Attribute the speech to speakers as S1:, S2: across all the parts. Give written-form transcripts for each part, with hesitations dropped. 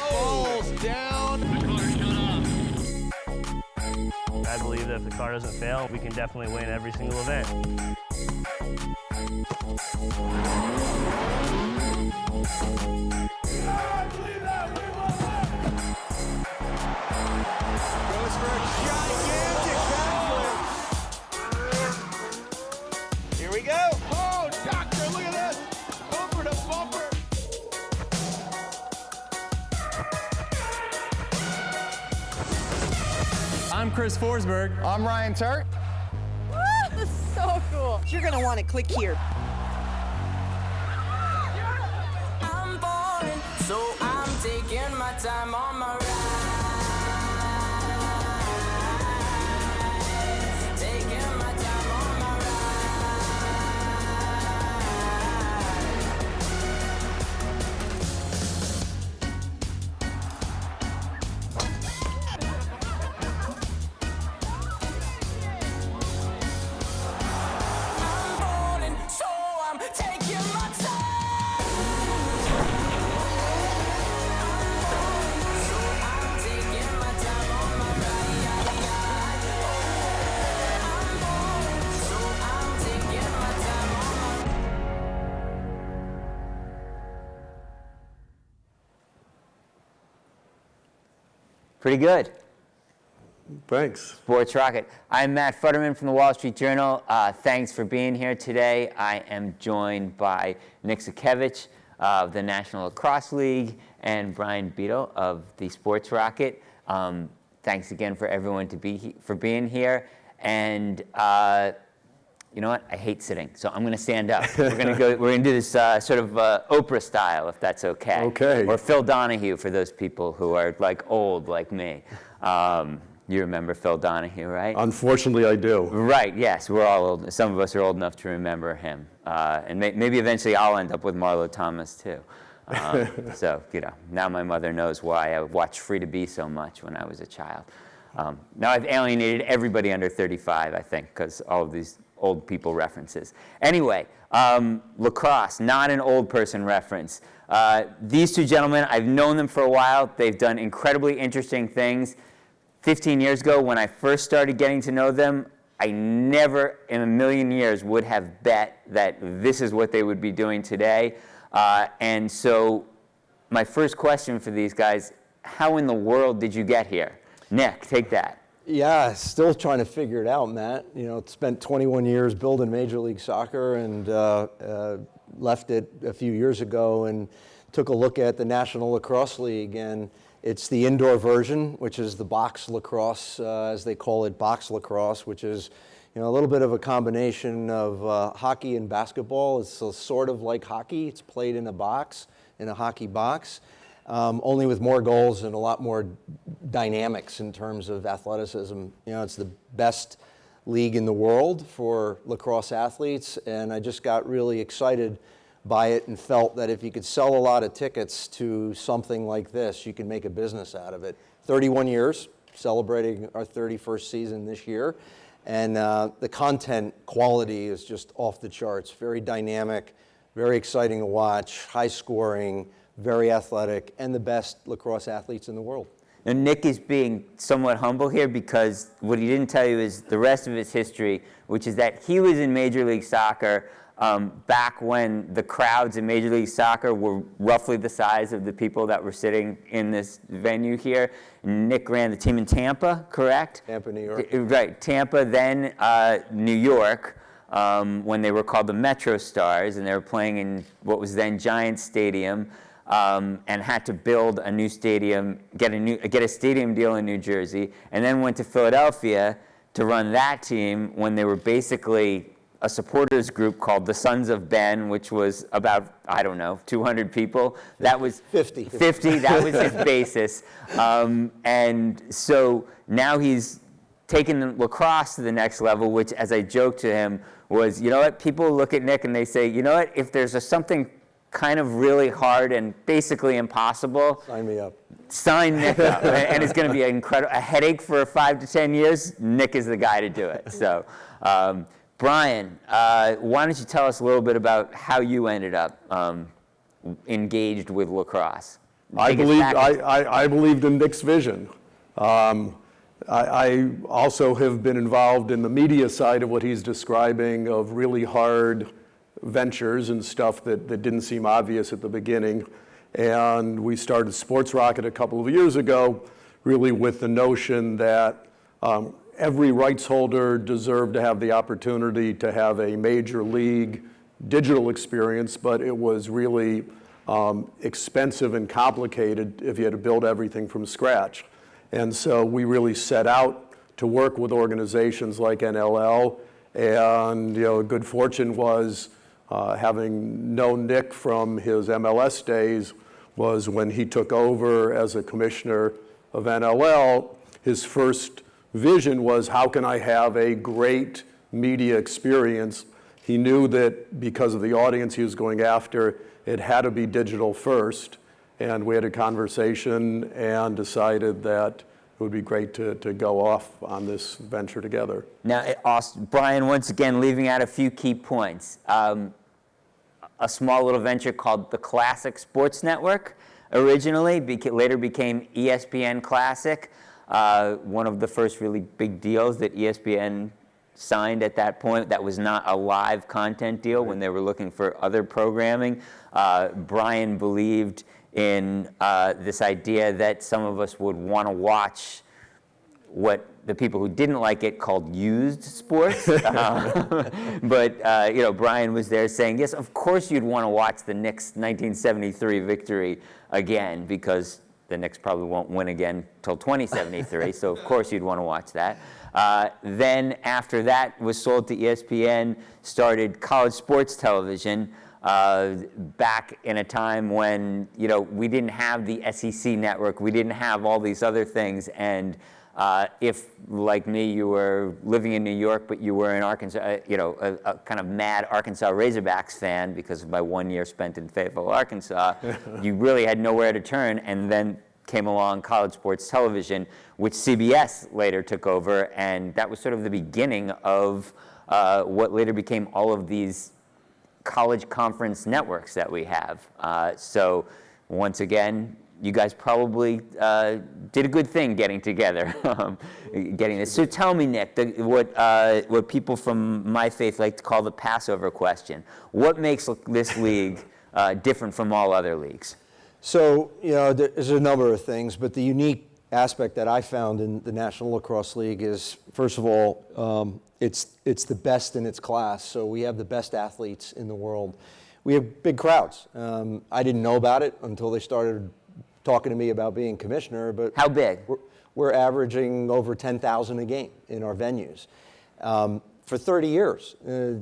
S1: Falls down.
S2: The car shut off.
S3: I believe that if the car doesn't fail, we can definitely win every single event.
S1: Goes for a gigantic backflip. Here we go. Oh, doctor, look at this. Bumper to bumper.
S4: I'm Chris Forsberg.
S5: I'm Ryan Turk.
S6: This is so cool.
S7: You're gonna want to click here.
S8: I'm falling, so I'm taking my time on my ride. Taking my time on my I'm falling, so I'm taking my time. So I'm taking my time on my ride. I'm falling, so I'm taking my time on my
S9: Pretty good.
S5: Thanks.
S9: Sportsrocket. I'm Matt Futterman from the Wall Street Journal. Thanks for being here today. I am joined by Nick Sakiewicz of the National Lacrosse League and Brian Bedol of the Sportsrocket. Thanks again for everyone for being here. And you know what? I hate sitting, so I'm going to stand up. We're going to do this sort of Oprah style, if that's okay.
S5: Okay.
S9: Or Phil Donahue for those people who are like old like me. You remember Phil Donahue, right?
S5: Unfortunately, I do.
S9: Right, yes, we're all old. Some of us are old enough to remember him. And maybe eventually I'll end up with Marlo Thomas, too. So, now my mother knows why I watched Free to Be so much when I was a child. Now I've alienated everybody under 35, I think, because all of these old people references. Anyway, lacrosse, not an old person reference. These two gentlemen, I've known them for a while. They've done incredibly interesting things. 15 years ago, when I first started getting to know them, I never in a million years would have bet that this is what they would be doing today. And so my first question for these guys, how in the world did you get here? Nick, take that.
S10: Yeah, still trying to figure it out, Matt. Spent 21 years building Major League Soccer and left it a few years ago and took a look at the National Lacrosse League. And it's the indoor version, which is the box lacrosse, as they call it, box lacrosse, which is a little bit of a combination of hockey and basketball. It's sort of like hockey. It's played in a box, in a hockey box. Only with more goals and a lot more dynamics in terms of athleticism. It's the best league in the world for lacrosse athletes, and I just got really excited by it and felt that if you could sell a lot of tickets to something like this, you can make a business out of it. 31 years, celebrating our 31st season this year, and the content quality is just off the charts. Very dynamic, very exciting to watch, high scoring, very athletic, and the best lacrosse athletes in the world.
S9: And Nick is being somewhat humble here because what he didn't tell you is the rest of his history, which is that he was in Major League Soccer back when the crowds in Major League Soccer were roughly the size of the people that were sitting in this venue here. Nick ran the team in Tampa, correct?
S10: Tampa, New York.
S9: Right, Tampa, then New York. When they were called the Metro Stars, and they were playing in what was then Giants Stadium. And had to build a new stadium, get a stadium deal in New Jersey, and then went to Philadelphia to run that team when they were basically a supporters group called the Sons of Ben, which was about, 200 people. That was
S10: 50.
S9: 50, that was his basis. And so now he's taken lacrosse to the next level, which, as I joked to him, was, people look at Nick and they say, if there's something kind of really hard and basically impossible.
S10: Sign me up.
S9: Sign Nick up. And it's going to be a headache for 5 to 10 years. Nick is the guy to do it. So, Brian, why don't you tell us a little bit about how you ended up engaged with lacrosse?
S5: I
S9: Take us
S5: believed,
S9: back.
S5: I believed in Nick's vision. I also have been involved in the media side of what he's describing, of really hard ventures and stuff that didn't seem obvious at the beginning. And we started Sportsrocket a couple of years ago, really with the notion that every rights holder deserved to have the opportunity to have a major league digital experience, but it was really expensive and complicated if you had to build everything from scratch. And so we really set out to work with organizations like NLL, and a good fortune was having known Nick from his MLS days, was when he took over as a commissioner of NLL, his first vision was, how can I have a great media experience? He knew that because of the audience he was going after, it had to be digital first. And we had a conversation and decided that it would be great to go off on this venture together.
S9: Now, Brian, once again, leaving out a few key points. A small little venture called the Classic Sports Network originally, later became ESPN Classic. One of the first really big deals that ESPN signed at that point. That was not a live content deal when they were looking for other programming. Brian believed in this idea that some of us would want to watch what the people who didn't like it called used sports. But Brian was there saying, yes, of course you'd want to watch the Knicks' 1973 victory again, because the Knicks probably won't win again till 2073, so of course you'd want to watch that. Then after that was sold to ESPN, started college sports television, back in a time when we didn't have the SEC network, we didn't have all these other things, and if, like me, you were living in New York, but you were in Arkansas, a kind of mad Arkansas Razorbacks fan because of my 1 year spent in Fayetteville, Arkansas, you really had nowhere to turn. And then came along college sports television, which CBS later took over, and that was sort of the beginning of what later became all of these college conference networks that we have. So once again, you guys probably did a good thing getting together, getting this. So tell me, Nick, what people from my faith like to call the Passover question. What makes this league different from all other leagues?
S10: So, there's a number of things, but the unique aspect that I found in the National Lacrosse League is, first of all, it's the best in its class. So we have the best athletes in the world. We have big crowds. I didn't know about it until they started talking to me about being commissioner. But
S9: how big?
S10: We're averaging over 10,000 a game in our venues. For 30 years,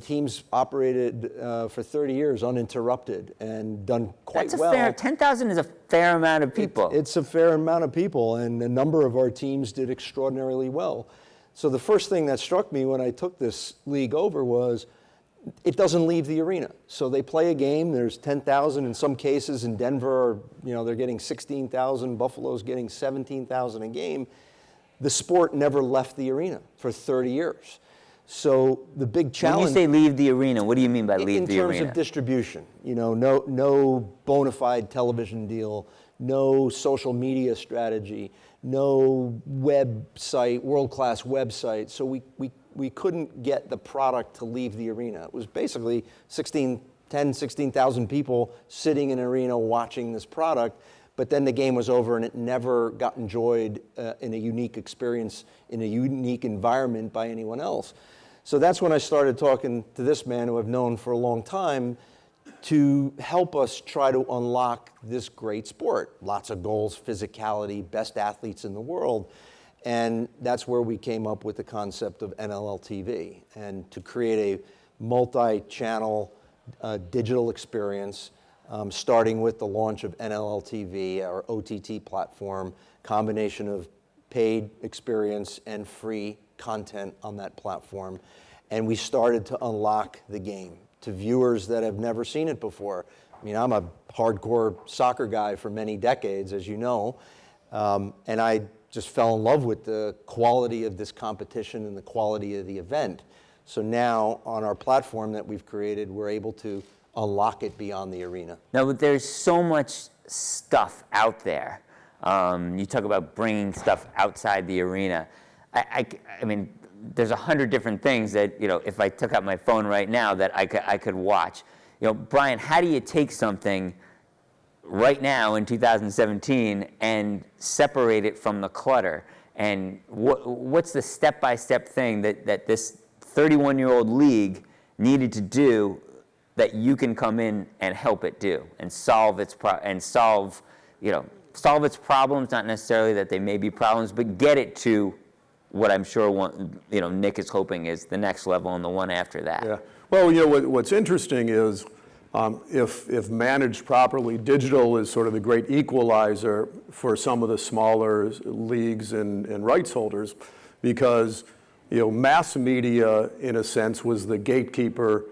S10: teams operated for 30 years uninterrupted and done quite well.
S9: 10,000 is a fair amount of people.
S10: It's a fair amount of people, and a number of our teams did extraordinarily well. So the first thing that struck me when I took this league over was it doesn't leave the arena. So they play a game, there's 10,000 in some cases. In Denver, they're getting 16,000, Buffalo's getting 17,000 a game. The sport never left the arena for 30 years. So the big challenge.
S9: When you say leave the arena, what do you mean by leave the arena?
S10: In terms of distribution, no bona fide television deal, no social media strategy, no website, world-class website. So we couldn't get the product to leave the arena. It was basically 16,000 people sitting in an arena watching this product, but then the game was over and it never got enjoyed in a unique experience, in a unique environment by anyone else. So that's when I started talking to this man who I've known for a long time to help us try to unlock this great sport. Lots of goals, physicality, best athletes in the world. And that's where we came up with the concept of NLL TV, and to create a multi-channel digital experience, starting with the launch of NLL TV, our OTT platform, combination of paid experience and free content on that platform. And we started to unlock the game to viewers that have never seen it before. I mean, I'm a hardcore soccer guy for many decades, as you know, and I just fell in love with the quality of this competition and the quality of the event. So now on our platform that we've created, we're able to unlock it beyond the arena.
S9: Now, but there's so much stuff out there. You talk about bringing stuff outside the arena. I mean, there's 100 different things that, if I took out my phone right now that I could watch. Brian, how do you take something right now in 2017 and separate it from the clutter? And what's the step-by-step thing that this 31-year-old league needed to do that you can come in and help it do and solve its problems? Not necessarily that they may be problems, but get it to what I'm sure Nick is hoping is the next level and the one after that.
S5: Yeah. Well, what's interesting is if managed properly, digital is sort of the great equalizer for some of the smaller leagues and rights holders, because mass media, in a sense, was the gatekeeper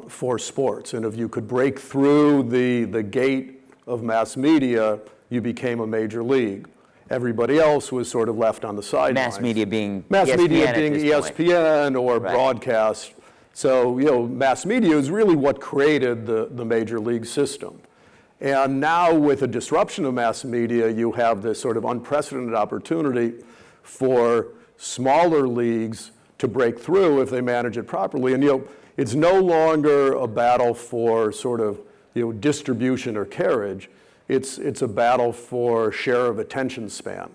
S5: for sports. And if you could break through the gate of mass media, you became a major league. Everybody else was sort of left on the sidelines.
S9: Mass media being
S5: ESPN or
S9: right.
S5: broadcast. So, mass media is really what created the major league system. And now with a disruption of mass media, you have this sort of unprecedented opportunity for smaller leagues to break through if they manage it properly. And, it's no longer a battle for sort of, distribution or carriage. It's a battle for share of attention span.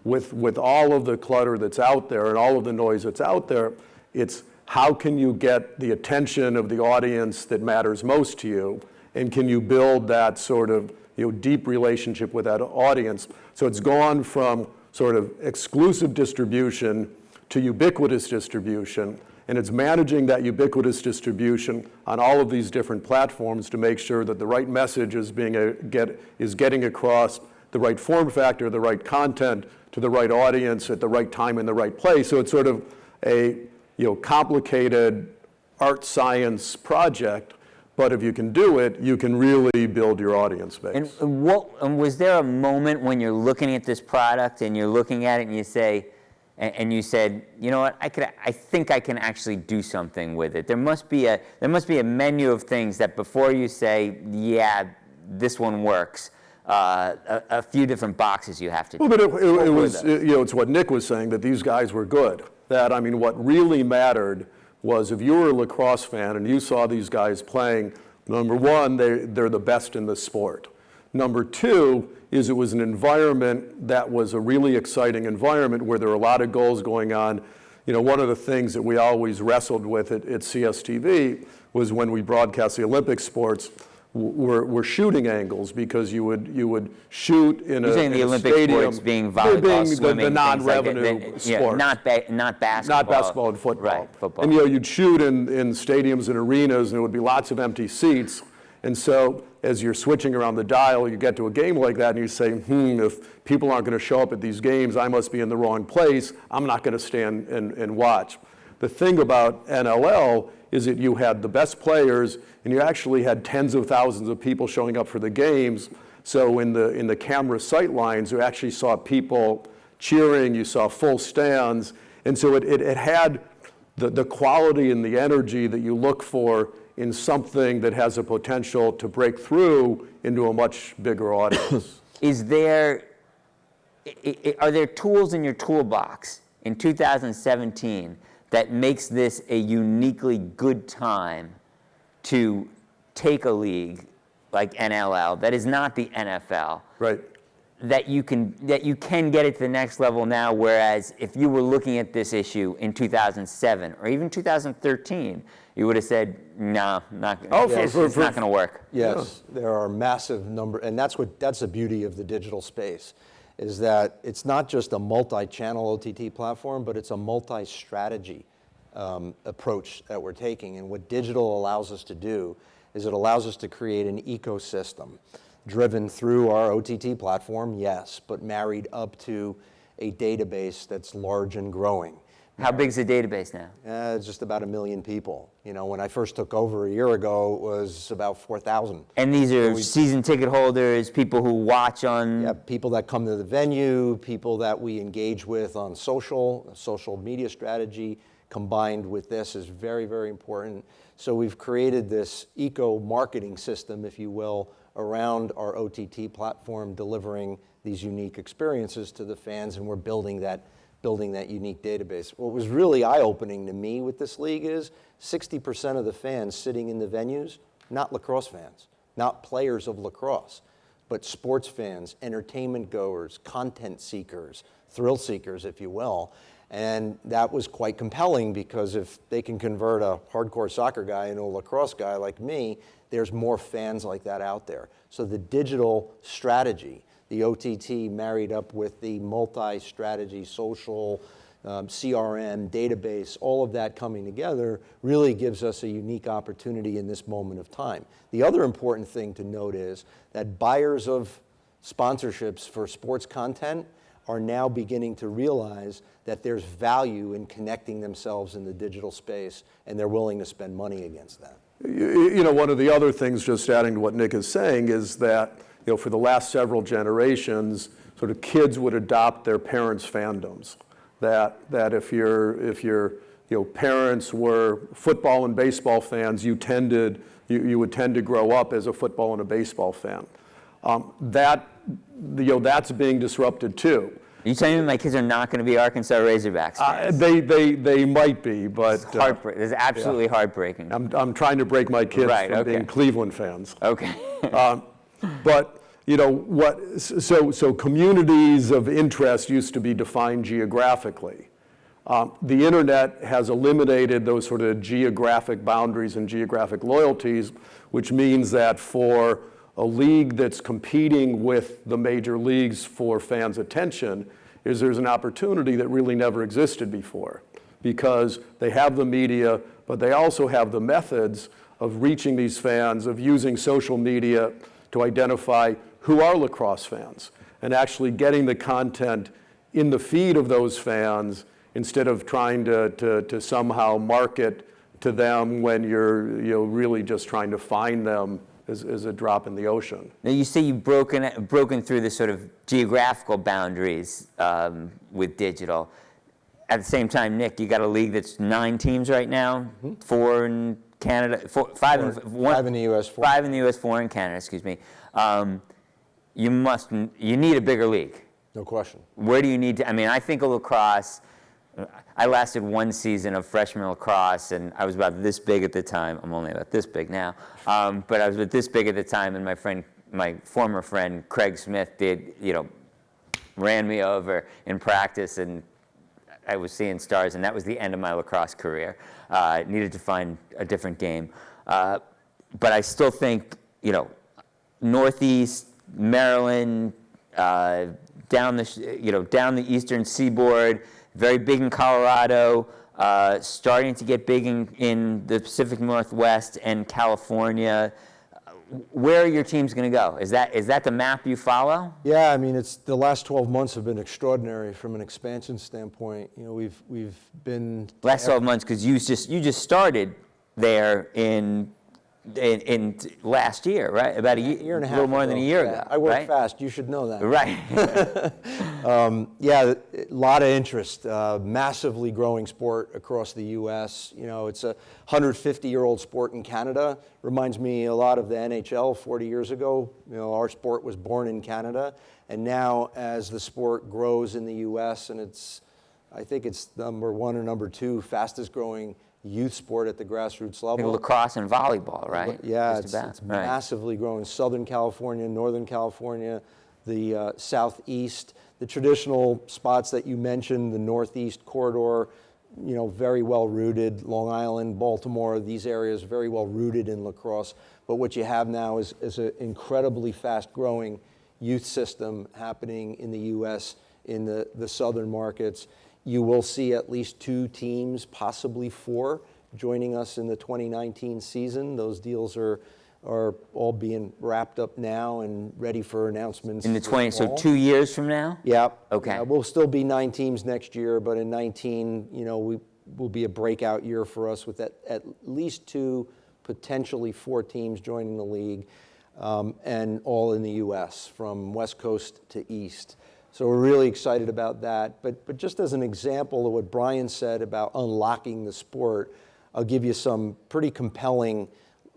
S5: With all of the clutter that's out there and all of the noise that's out there, it's how can you get the attention of the audience that matters most to you, and can you build that sort of deep relationship with that audience? So it's gone from sort of exclusive distribution to ubiquitous distribution, and it's managing that ubiquitous distribution on all of these different platforms to make sure that the right message is getting across the right form factor, the right content to the right audience at the right time in the right place. So it's sort of a complicated art science project, but if you can do it, you can really build your audience base.
S9: And was there a moment when you're looking at this product and you're looking at it and you say, and you said, what, I think I can actually do something with it. There must be a menu of things that before you say, yeah, this one works, a few different boxes you have to
S5: well, but it was, it's what Nick was saying, that these guys were good. That, what really mattered was if you were a lacrosse fan and you saw these guys playing, number one, they're the best in the sport. Number two is it was an environment that was a really exciting environment where there were a lot of goals going on. One of the things that we always wrestled with at CSTV was when we broadcast the Olympic sports, were shooting angles, because you would shoot in a stadium.
S9: The Olympic sports being volleyball, swimming,
S5: the non-revenue sport.
S9: Not basketball.
S5: Not basketball and football.
S9: Right, football.
S5: And you'd shoot in stadiums and arenas, and there would be lots of empty seats. And so as you're switching around the dial, you get to a game like that and you say, if people aren't going to show up at these games, I must be in the wrong place. I'm not going to stand and watch. The thing about NLL is that you had the best players, and you actually had tens of thousands of people showing up for the games. So in the camera sight lines, you actually saw people cheering, you saw full stands, and so it had the quality and the energy that you look for in something that has a potential to break through into a much bigger audience.
S9: Are there tools in your toolbox in 2017 that makes this a uniquely good time to take a league like NLL that is not the NFL?
S5: Right.
S9: That you can get it to the next level now, whereas if you were looking at this issue in 2007 or even 2013, you would have said, no, it's not going to work.
S10: Yes, there are massive number, and that's the beauty of the digital space, is that it's not just a multi-channel OTT platform, but it's a multi-strategy approach that we're taking. And what digital allows us to do is it allows us to create an ecosystem driven through our OTT platform, yes, but married up to a database that's large and growing.
S9: How big is the database now?
S10: It's just about 1 million people. When I first took over a year ago, it was about 4,000.
S9: And these are season ticket holders, people who watch on...
S10: Yeah, people that come to the venue, people that we engage with on social media strategy, combined with this is very, very important. So we've created this eco-marketing system, if you will, around our OTT platform, delivering these unique experiences to the fans, and we're building that unique database. What was really eye-opening to me with this league is 60% of the fans sitting in the venues, not lacrosse fans, not players of lacrosse, but sports fans, entertainment goers, content seekers, thrill seekers, if you will. And that was quite compelling, because if they can convert a hardcore soccer guy into a lacrosse guy like me, there's more fans like that out there. So the digital strategy, the OTT married up with the multi-strategy, social, CRM, database, all of that coming together really gives us a unique opportunity in this moment of time. The other important thing to note is that buyers of sponsorships for sports content are now beginning to realize that there's value in connecting themselves in the digital space, and they're willing to spend money against that.
S5: You know, one of the other things, just adding to what Nick is saying, is that, you know, for the last several generations, sort of kids would adopt their parents' fandoms. That if your parents were football and baseball fans, you would tend to grow up as a football and a baseball fan. That's being disrupted too.
S9: Are you telling me my kids are not going to be Arkansas Razorbacks fans?
S5: They might be, but
S9: It's absolutely heartbreaking.
S5: I'm trying to break my kids from being Cleveland fans.
S9: Okay.
S5: But you know what? So communities of interest used to be defined geographically. The internet has eliminated those sort of geographic boundaries and geographic loyalties, which means that for a league that's competing with the major leagues for fans' attention, there's an opportunity that really never existed before, because they have the media, but they also have the methods of reaching these fans, of using social media to identify who are lacrosse fans, and actually getting the content in the feed of those fans instead of trying to somehow market to them when you're really just trying to find them as a drop in the ocean.
S9: Now you say you've broken through the sort of geographical boundaries with digital. At the same time, Nick, you got a league that's 9 teams right now, 4 in Canada, 5 in
S10: the U.S., 4.
S9: 5 in the U.S., 4 in Canada. Excuse me. You need a bigger league.
S10: No question.
S9: Where do you need to? I mean, I think of lacrosse. I lasted 1 season of freshman lacrosse, and I was about this big at the time. I'm only about this big now, but I was about this big at the time. And my former friend Craig Smith ran me over in practice, and I was seeing stars, and that was the end of my lacrosse career. Needed to find a different game, but I still think Northeast Maryland, down the eastern seaboard. Very big in Colorado, starting to get big in the Pacific Northwest and California. Where are your teams going to go? Is that the map you follow?
S10: Yeah, I mean, it's the last 12 months have been extraordinary from an expansion standpoint. We've been
S9: last 12 months, because you just started there in last year, right? About a year and a half, a little more than a year ago.
S10: I work
S9: right?
S10: fast. You should know that.
S9: Right.
S10: Yeah, a lot of interest. Massively growing sport across the U.S. It's a 150-year-old sport in Canada. Reminds me a lot of the NHL 40 years ago. Our sport was born in Canada, and now as the sport grows in the U.S., and I think it's number 1 or number 2 fastest growing youth sport at the grassroots level.
S9: Lacrosse and volleyball, right?
S10: Yeah, it's massively growing. Southern California, Northern California, the Southeast, the traditional spots that you mentioned, the Northeast corridor, very well rooted. Long Island, Baltimore, these areas very well rooted in lacrosse. But what you have now is an incredibly fast growing youth system happening in the U.S. in the southern markets. You will see at least 2 teams, possibly 4, joining us in the 2019 season. Those deals are all being wrapped up now and ready for announcements.
S9: In the 20, so 2 years from now?
S10: Yeah.
S9: Okay.
S10: We'll still be 9 teams next year, but in 19, we will be a breakout year for us with at least 2, potentially 4 teams joining the league, and all in the U.S. from West Coast to East. So we're really excited about that. But just as an example of what Brian said about unlocking the sport, I'll give you some pretty compelling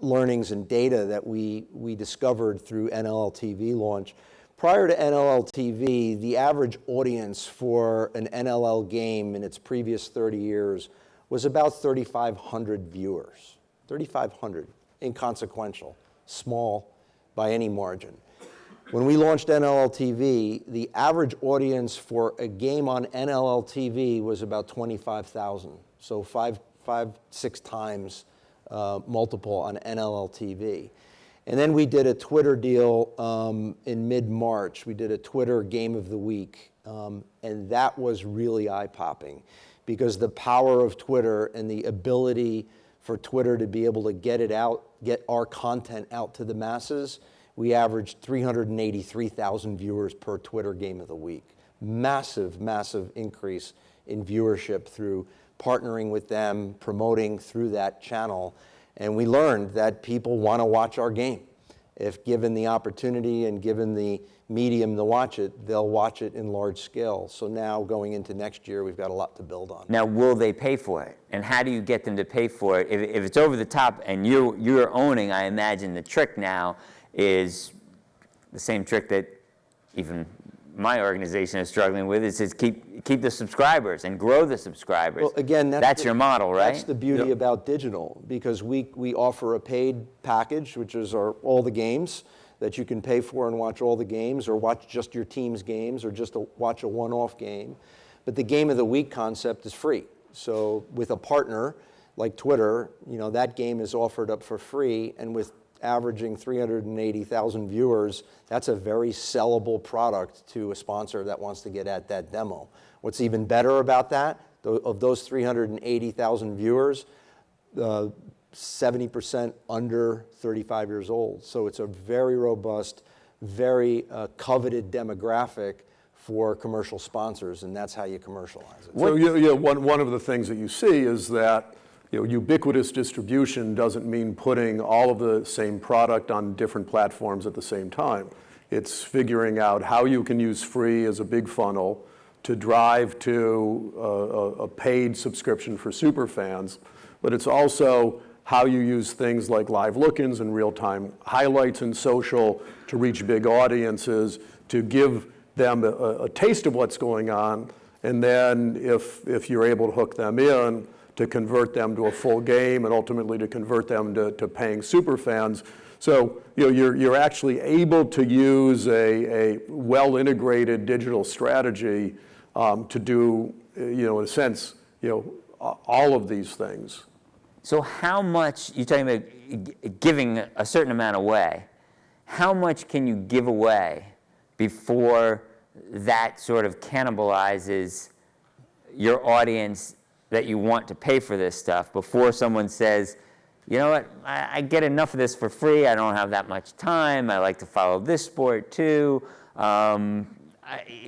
S10: learnings and data that we discovered through NLL-TV launch. Prior to NLL-TV, the average audience for an NLL game in its previous 30 years was about 3,500 viewers. 3,500, inconsequential, small by any margin. When we launched NLL-TV, the average audience for a game on NLL-TV was about 25,000. So five, 6 times multiple on NLL-TV. And then we did a Twitter deal in mid-March. We did a Twitter Game of the Week, and that was really eye-popping because the power of Twitter and the ability for Twitter to be able to get our content out to the masses, we averaged 383,000 viewers per Twitter Game of the Week. Massive, massive increase in viewership through partnering with them, promoting through that channel. And we learned that people want to watch our game. If given the opportunity and given the medium to watch it, they'll watch it in large scale. So now going into next year, we've got a lot to build on.
S9: Now, will they pay for it? And how do you get them to pay for it? If it's over the top and you're owning, I imagine the trick now is the same trick that even my organization is struggling with, is keep the subscribers and grow the subscribers.
S10: Well, again,
S9: that's your model, right?
S10: That's the beauty about digital, because we offer a paid package, which is all the games that you can pay for and watch all the games, or watch just your team's games, or just watch a one-off game. But the Game of the Week concept is free. So with a partner like Twitter, that game is offered up for free, and with averaging 380,000 viewers, that's a very sellable product to a sponsor that wants to get at that demo. What's even better about that, of those 380,000 viewers, 70% under 35 years old. So it's a very robust, very coveted demographic for commercial sponsors, and that's how you commercialize it.
S5: So one of the things that you see is that ubiquitous distribution doesn't mean putting all of the same product on different platforms at the same time. It's figuring out how you can use free as a big funnel to drive to a paid subscription for super fans, but it's also how you use things like live look-ins and real-time highlights and social to reach big audiences, to give them a taste of what's going on, and then if you're able to hook them in, to convert them to a full game, and ultimately to convert them to paying super fans. So you're actually able to use a well-integrated digital strategy to do, in a sense, all of these things.
S9: So how much, you're talking about giving a certain amount away, how much can you give away before that sort of cannibalizes your audience that you want to pay for this stuff, before someone says, you know what, I get enough of this for free, I don't have that much time, I like to follow this sport too. I'm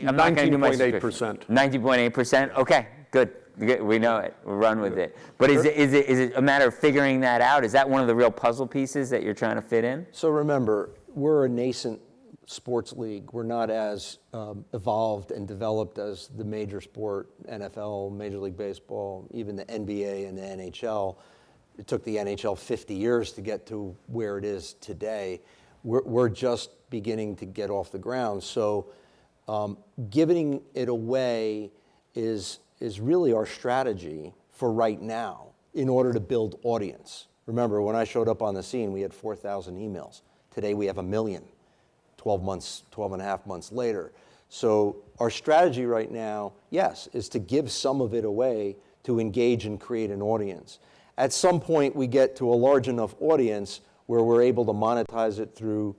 S9: not going to do my
S5: 19.8%.
S9: 19.8%, okay, good. We know it, we'll run with it. But is it a matter of figuring that out? Is that one of the real puzzle pieces that you're trying to fit in?
S10: So remember, we're a nascent sports league. We're not as evolved and developed as the major sport, NFL, Major League Baseball, even the NBA and the NHL. It took the NHL 50 years to get to where it is today. We're just beginning to get off the ground. So giving it away is really our strategy for right now in order to build audience. Remember, when I showed up on the scene, we had 4,000 emails. Today we have 1 million. 12 and a half months later. So our strategy right now, yes, is to give some of it away to engage and create an audience. At some point, we get to a large enough audience where we're able to monetize it through